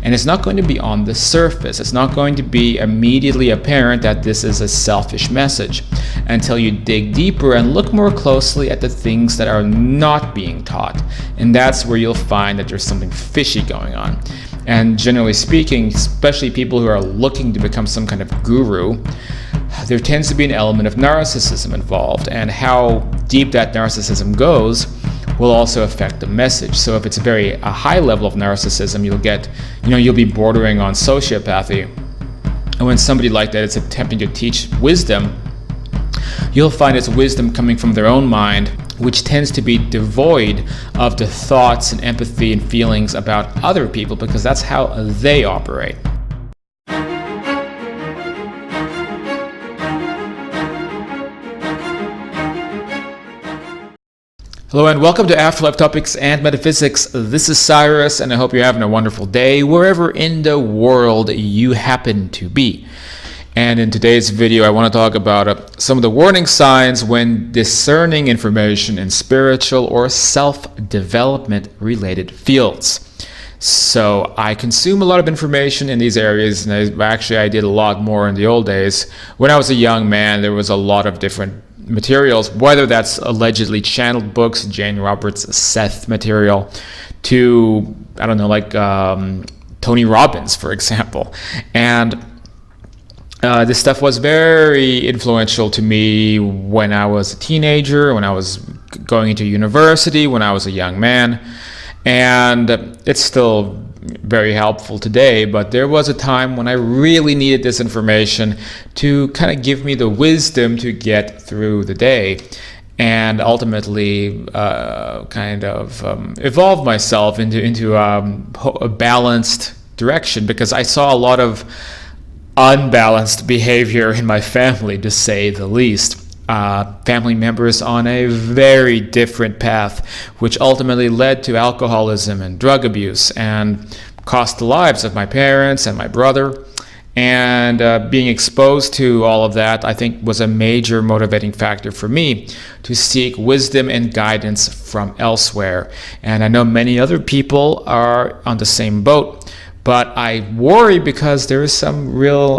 And it's not going to be on the surface. It's not going to be immediately apparent that this is a selfish message until you dig deeper and look more closely at the things that are not being taught. And that's where you'll find that there's something fishy going on. And generally speaking, especially people who are looking to become some kind of guru, there tends to be an element of narcissism involved, and how deep that narcissism goes will also affect the message. So if it's a high level of narcissism, you'll be bordering on sociopathy. And when somebody like that is attempting to teach wisdom, you'll find it's wisdom coming from their own mind, which tends to be devoid of the thoughts and empathy and feelings about other people, because that's how they operate. Hello and welcome to Afterlife Topics and Metaphysics. This is Cyrus, and I hope you're having a wonderful day wherever in the world you happen to be. And in today's video, I want to talk about some of the warning signs when discerning information in spiritual or self-development related fields. So I consume a lot of information in these areas, and I did a lot more in the old days. When I was a young man, there was a lot of different materials, whether that's allegedly channeled books, Jane Roberts' Seth material, to, Tony Robbins, for example. And this stuff was very influential to me when I was a teenager, when I was going into university, when I was a young man. And it's still very helpful today, but there was a time when I really needed this information to kind of give me the wisdom to get through the day and ultimately evolve myself into a balanced direction, because I saw a lot of unbalanced behavior in my family, to say the least. Family members on a very different path, which ultimately led to alcoholism and drug abuse and cost the lives of my parents and my brother. And being exposed to all of that, I think, was a major motivating factor for me to seek wisdom and guidance from elsewhere. And I know many other people are on the same boat, but I worry because there is some real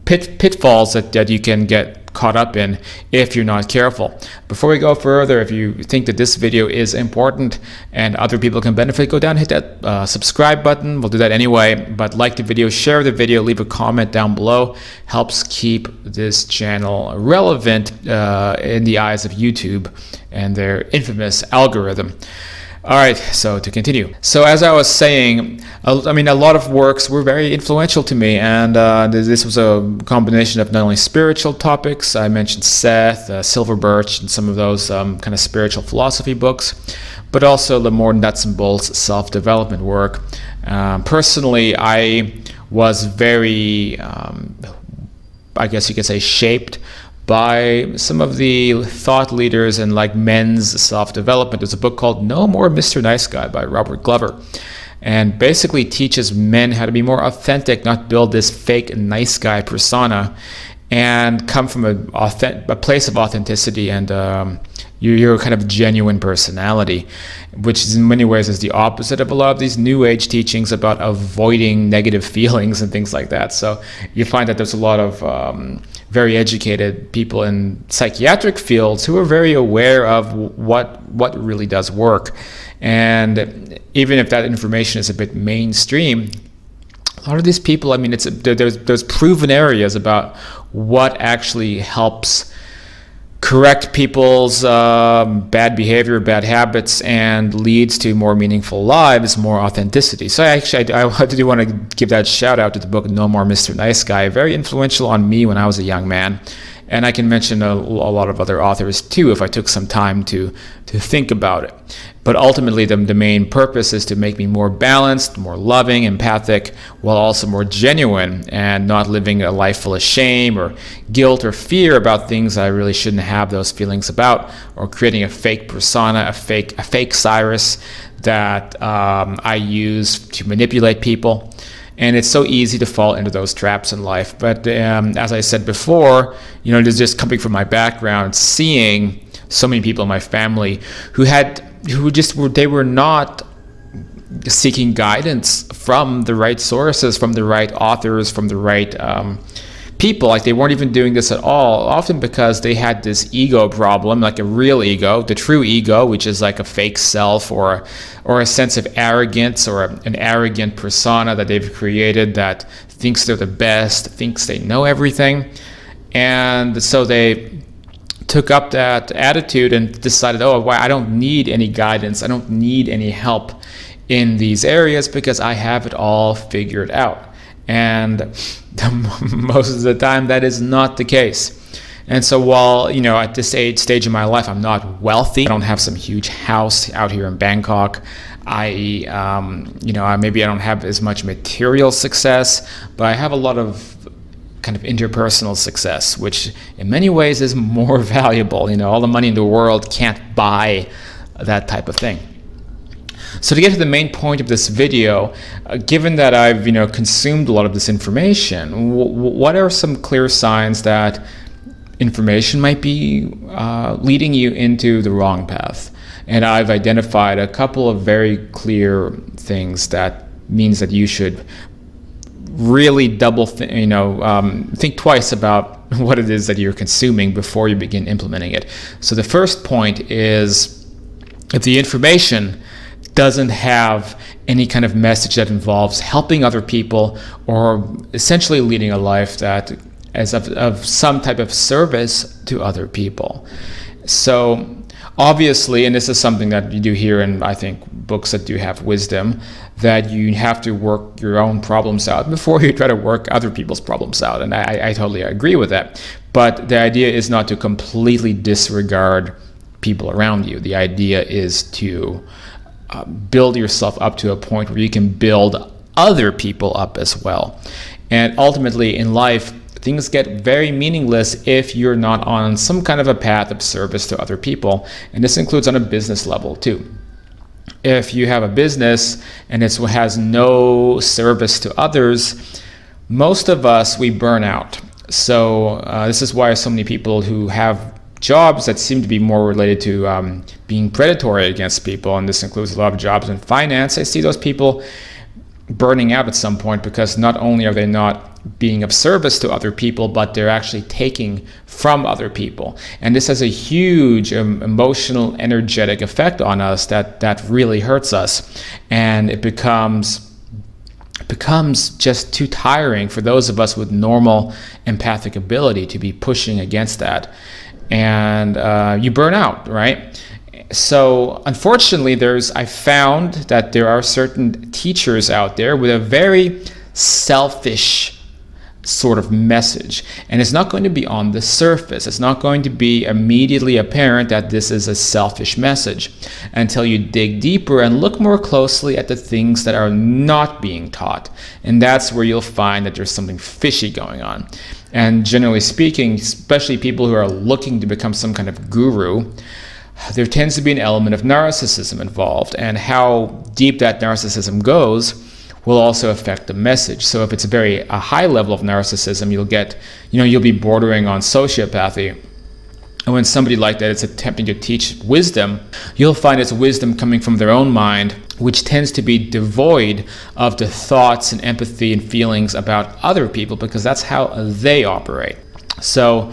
pitfalls that you can get caught up in if you're not careful. Before we go further, if you think that this video is important and other people can benefit, go down and hit that subscribe button. We'll do that anyway, but like the video, share the video, leave a comment down below. Helps keep this channel relevant in the eyes of YouTube and their infamous algorithm. All right, so to continue. So as I was saying, a lot of works were very influential to me, and this was a combination of not only spiritual topics. I mentioned Seth, Silver Birch, and some of those kind of spiritual philosophy books, but also the more nuts and bolts self-development work. Personally, I was very, I guess you could say, shaped by some of the thought leaders in men's self-development. There's a book called No More Mr. Nice Guy by Robert Glover, and basically teaches men how to be more authentic, not build this fake nice guy persona, and come from a place of authenticity and your kind of genuine personality, which in many ways is the opposite of a lot of these new age teachings about avoiding negative feelings and things like that. So you find that there's a lot of very educated people in psychiatric fields who are very aware of what really does work. And even if that information is a bit mainstream, a lot of these people, there's proven areas about what actually helps correct people's bad behavior, bad habits, and leads to more meaningful lives, more authenticity. So I do want to give that shout out to the book No More Mr. Nice Guy, very influential on me when I was a young man. And I can mention a lot of other authors too if I took some time to think about it. But ultimately, the main purpose is to make me more balanced, more loving, empathic, while also more genuine and not living a life full of shame or guilt or fear about things I really shouldn't have those feelings about, or creating a fake persona, a fake Cyrus that I use to manipulate people. And it's so easy to fall into those traps in life. But as I said before, it's just coming from my background, seeing so many people in my family who were not seeking guidance from the right sources, from the right authors, from the right people. Like, they weren't even doing this at all, often because they had this ego problem, like a real ego, the true ego, which is like a fake self, or a sense of arrogance, or an arrogant persona that they've created that thinks they're the best, thinks they know everything. And so they took up that attitude and decided, oh, well, I don't need any guidance, I don't need any help in these areas because I have it all figured out. And most of the time that is not the case. And so while, at this stage in my life, I'm not wealthy, I don't have some huge house out here in Bangkok, maybe I don't have as much material success, but I have a lot of kind of interpersonal success, which in many ways is more valuable. All the money in the world can't buy that type of thing. So to get to the main point of this video, given that I've consumed a lot of this information, what are some clear signs that information might be leading you into the wrong path? And I've identified a couple of very clear things that means that you should really think twice about what it is that you're consuming before you begin implementing it. So the first point is, if the information doesn't have any kind of message that involves helping other people, or essentially leading a life that is of some type of service to other people. So obviously, and this is something that you do hear in, I think, books that do have wisdom, that you have to work your own problems out before you try to work other people's problems out. And I totally agree with that. But the idea is not to completely disregard people around you. The idea is to build yourself up to a point where you can build other people up as well. And ultimately in life, things get very meaningless if you're not on some kind of a path of service to other people. And this includes on a business level too. If you have a business and it has no service to others, most of us, we burn out. So this is why so many people who have jobs that seem to be more related to being predatory against people, and this includes a lot of jobs in finance, I see those people burning out at some point, because not only are they not being of service to other people, but they're actually taking from other people. And this has a huge emotional, energetic effect on us that really hurts us. And it becomes just too tiring for those of us with normal empathic ability to be pushing against that. And you burn out, right? So unfortunately, I found that there are certain teachers out there with a very selfish sort of message, and it's not going to be on the surface. It's not going to be immediately apparent that this is a selfish message until you dig deeper and look more closely at the things that are not being taught. And that's where you'll find that there's something fishy going on. And generally speaking, especially people who are looking to become some kind of guru, there tends to be an element of narcissism involved, and how deep that narcissism goes will also affect the message. So if it's a high level of narcissism, you'll be bordering on sociopathy. And when somebody like that is attempting to teach wisdom, you'll find it's wisdom coming from their own mind, which tends to be devoid of the thoughts and empathy and feelings about other people, because that's how they operate. So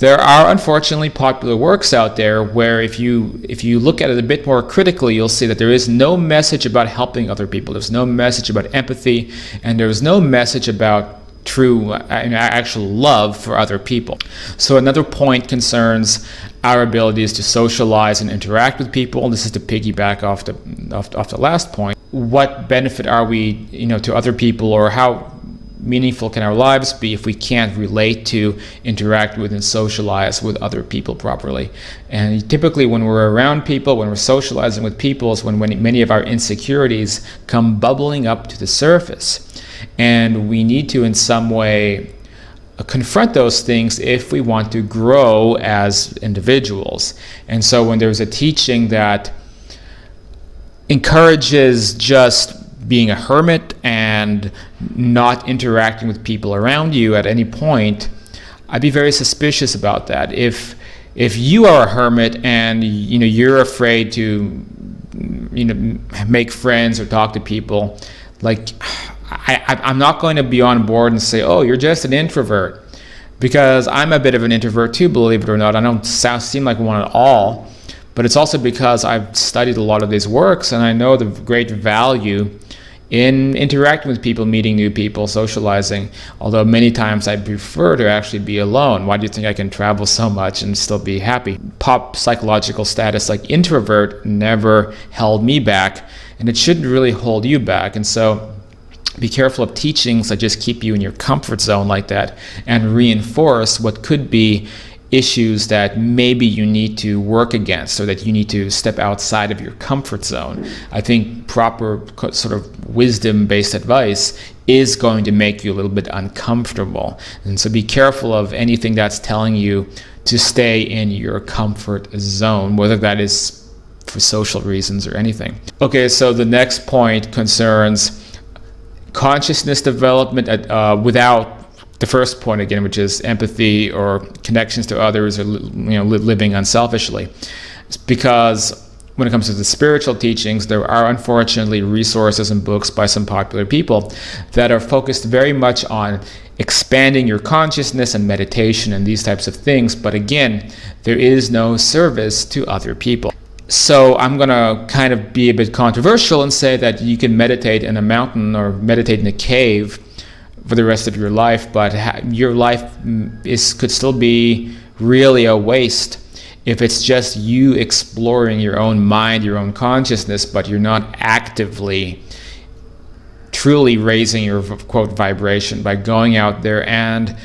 there are unfortunately popular works out there where if you look at it a bit more critically, you'll see that there is no message about helping other people. There's no message about empathy, and there's no message about true actual love for other people. So another point concerns our abilities to socialize and interact with people. This is to piggyback off the last point. What benefit are we to other people, or how meaningful can our lives be if we can't relate to, interact with, and socialize with other people properly? And typically when we're around people, when we're socializing with people, is when many of our insecurities come bubbling up to the surface. And we need to in some way confront those things if we want to grow as individuals. And so when there's a teaching that encourages just being a hermit and not interacting with people around you at any point, I'd be very suspicious about that. If you are a hermit and you're afraid to make friends or talk to people, like I'm not going to be on board and say, oh, you're just an introvert, because I'm a bit of an introvert too, believe it or not. I don't seem like one at all, but it's also because I've studied a lot of these works and I know the great value in interacting with people, meeting new people, socializing, although many times I prefer to actually be alone. Why do you think I can travel so much and still be happy? Pop psychological status like introvert never held me back, and it shouldn't really hold you back. And so be careful of teachings that just keep you in your comfort zone like that and reinforce what could be issues that maybe you need to work against, or that you need to step outside of your comfort zone. I think proper sort of wisdom-based advice is going to make you a little bit uncomfortable. And so be careful of anything that's telling you to stay in your comfort zone, whether that is for social reasons or anything. Okay, so the next point concerns consciousness development without the first point again, which is empathy or connections to others, or living unselfishly. It's because when it comes to the spiritual teachings, there are unfortunately resources and books by some popular people that are focused very much on expanding your consciousness and meditation and these types of things. But again, there is no service to other people. So I'm going to kind of be a bit controversial and say that you can meditate in a mountain or meditate in a cave for the rest of your life, but your life could still be really a waste if it's just you exploring your own mind, your own consciousness, but you're not actively truly raising your quote vibration by going out there and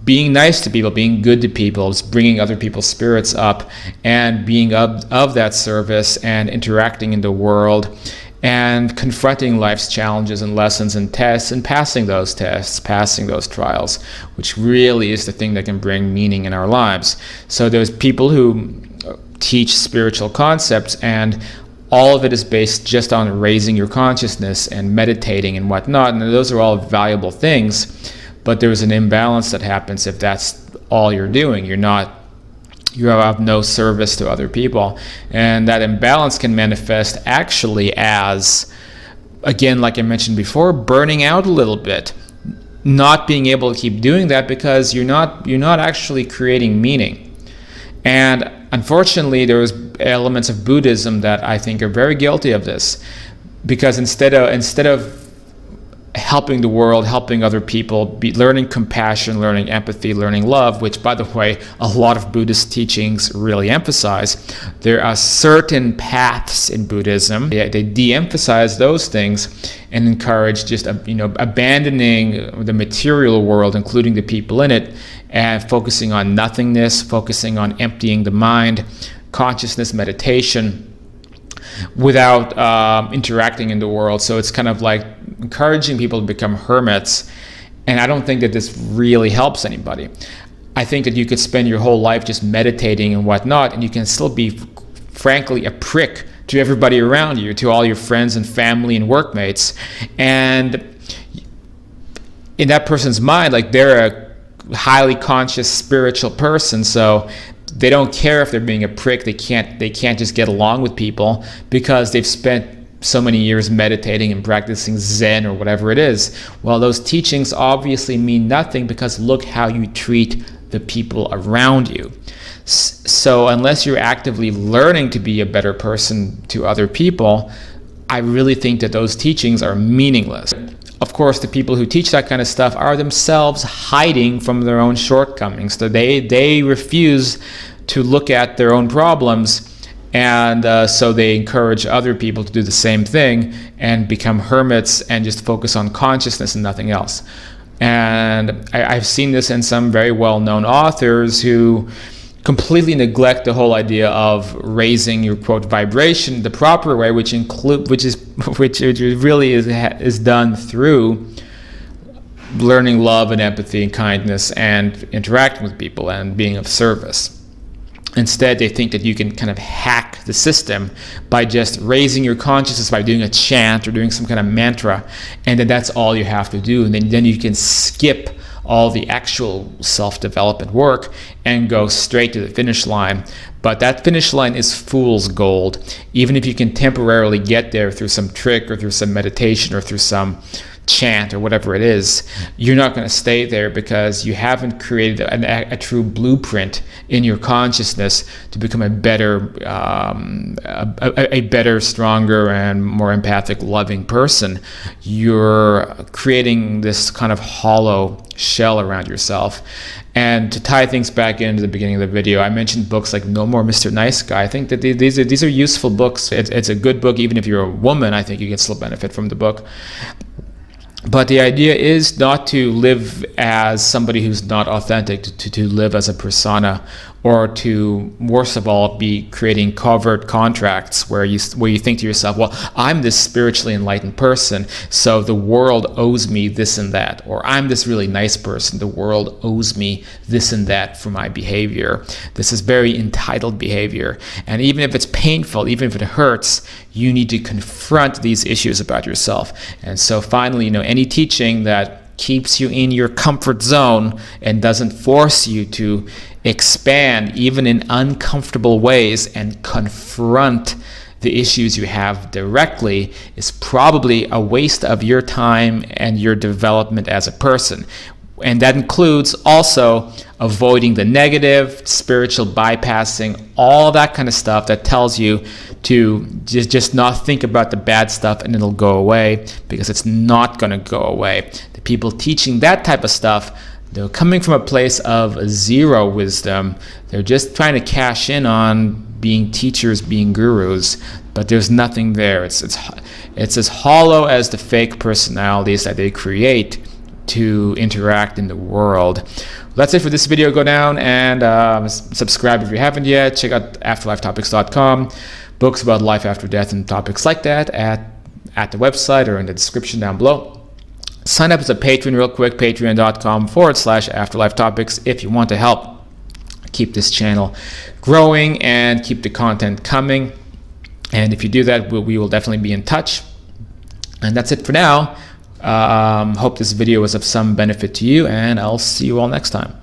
being nice to people, being good to people, bringing other people's spirits up, and being of that service and interacting in the world and confronting life's challenges and lessons and tests and passing those tests, passing those trials, which really is the thing that can bring meaning in our lives. So there's people who teach spiritual concepts, and all of it is based just on raising your consciousness and meditating and whatnot, and those are all valuable things, but there's an imbalance that happens if that's all you're doing. You have no service to other people, and that imbalance can manifest actually as, again, like I mentioned before, burning out a little bit, not being able to keep doing that because you're not actually creating meaning. And unfortunately, there's elements of Buddhism that I think are very guilty of this, because instead of helping the world, helping other people, learning compassion, learning empathy, learning love, which, by the way, a lot of Buddhist teachings really emphasize. There are certain paths in Buddhism. They de-emphasize those things and encourage just abandoning the material world, including the people in it, and focusing on nothingness, focusing on emptying the mind, consciousness, meditation, without interacting in the world. So it's kind of like encouraging people to become hermits, and I don't think that this really helps anybody. I think that you could spend your whole life just meditating and whatnot, and you can still be, frankly, a prick to everybody around you, to all your friends and family and workmates, and in that person's mind, like, they're a highly conscious spiritual person, so they don't care if they're being a prick. They can't just get along with people because they've spent so many years meditating and practicing Zen or whatever it is. Well, those teachings obviously mean nothing because look how you treat the people around you. So unless you're actively learning to be a better person to other people, I really think that those teachings are meaningless. Of course, the people who teach that kind of stuff are themselves hiding from their own shortcomings. So they refuse to look at their own problems, and so they encourage other people to do the same thing and become hermits and just focus on consciousness and nothing else. And I've seen this in some very well-known authors who completely neglect the whole idea of raising your quote vibration the proper way, which really is done through learning love and empathy and kindness and interacting with people and being of service. Instead, they think that you can kind of hack the system by just raising your consciousness by doing a chant or doing some kind of mantra, and then that's all you have to do, and then you can skip all the actual self-development work and go straight to the finish line. But that finish line is fool's gold. Even if you can temporarily get there through some trick or through some meditation or through some chant or whatever it is, you're not going to stay there because you haven't created a true blueprint in your consciousness to become a better, stronger, and more empathic, loving person. You're creating this kind of hollow shell around yourself. And to tie things back into the beginning of the video, I mentioned books like No More Mr. Nice Guy. I think that these are useful books. It's a good book. Even if you're a woman, I think you can still benefit from the book. But the idea is not to live as somebody who's not authentic, to live as a persona, or to, worst of all, be creating covert contracts where you think to yourself, well, I'm this spiritually enlightened person, so the world owes me this and that. Or I'm this really nice person, the world owes me this and that for my behavior. This is very entitled behavior. And even if it's painful, even if it hurts, you need to confront these issues about yourself. And so finally, any teaching that keeps you in your comfort zone and doesn't force you to expand even in uncomfortable ways and confront the issues you have directly is probably a waste of your time and your development as a person. And that includes also avoiding the negative, spiritual bypassing, all that kind of stuff that tells you to just not think about the bad stuff and it'll go away, because it's not going to go away. The people teaching that type of stuff, they're coming from a place of zero wisdom. They're just trying to cash in on being teachers, being gurus, but there's nothing there. It's as hollow as the fake personalities that they create to interact in the world. That's it for this video. Go down and subscribe if you haven't yet. Check out afterlifetopics.com. Books about life after death and topics like that at the website or in the description down below. Sign up as a patron real quick, patreon.com/afterlifetopics if you want to help keep this channel growing and keep the content coming. And if you do that, we will definitely be in touch. And that's it for now. Hope this video was of some benefit to you, and I'll see you all next time.